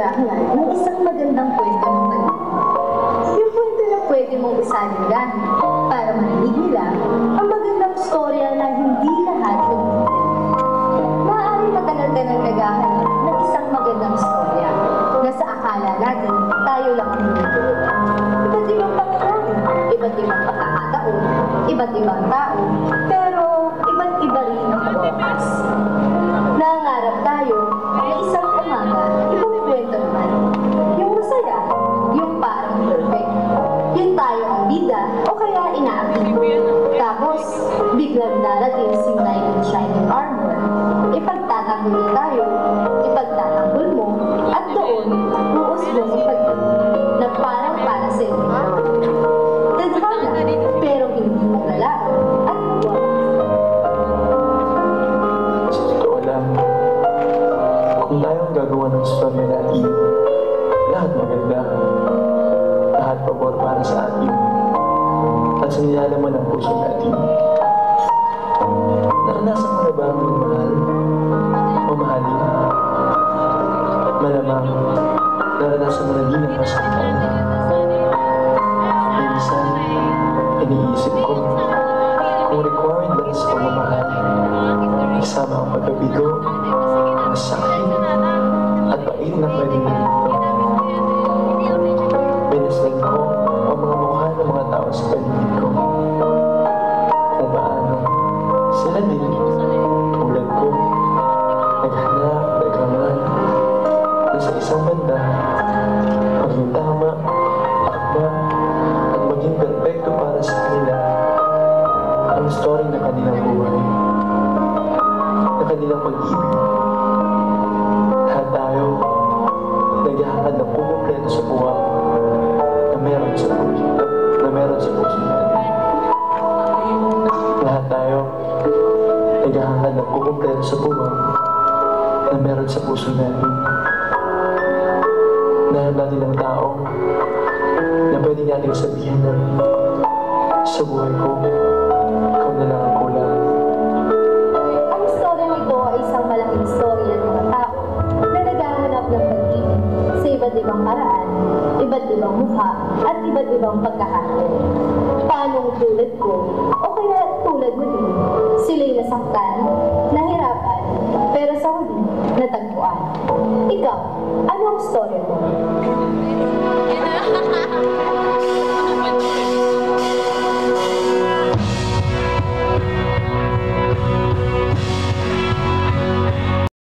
nag-ahangad ng isang magandang kwento ng mali. Yung kwento na pwede mong isalin dahil para marinig nila ang magandang storya na hindi lahat nabibigyan. Maaari matagal ka nang nag-ahangad ng isang magandang storya na sa akala natin tayo lang ang nilituloy. Iba't ibang pangyayari, iba't ibang pagkakataon, iba't ibang tao, pero iba't iba rin ang oras. Nangangarap tayo na isang umaga, ibang kwento naman. Yung masaya, yung parang perfect. Yung tayo ang bida o kaya inaakit. Tapos, biglang darating si Knight in Shining Armor. Ipagtatanggol niya tayo, ipagtatanggol mo, at doon, uusbong ang pag-ibig na parang para sa inyo. Tadhana, pero hindi mo lalaro at buwan. Sa totoo lang, kung tayo ang gagawa ng storya natin, lahat maganda, lahat pabor para sa atin, at sa nilalaman ng puso natin. Naranasan mo na ba ang magmahal? Mamahalin? Malamang, naranasan mo na din ang masaktan. Minsan, iniisip ko, kung required ba sa pamamahal, isama ang pagkabigo, masakit, at pait na pwede nilito. Binasdan ko ang mga mukha ng mga tao sa paligid ko. Kung paano, sila din, tulad ko, naghanap, naghangan, na sa isang banda, maging tama, akma, at maging perfecto para sa kanila ang story ng kanilang buhay, ng kanilang pag-ibig. Lahat tayo, naghahangad ng kukumpleto sa buwan na meron sa puso natin. Lahat tayo, naghahangad ng kukumpleto sa buwan na meron sa puso natin. Nahan natin ang tao na pwede natin sabihin na sa buhay ko, ikaw na lang ang kulang. Ang storya nito ay isang malaking storya ng mga tao na naghahanap ng pag-ibig sa iba't ibang paraan, iba't ibang mukha, at iba't ibang pagkakataon. Paanong tulad ko, o kaya tulad mo din, sila'y nasaktan, nahirapan, pero sa huli, natagpuan. Ikaw, ano ang storya mo?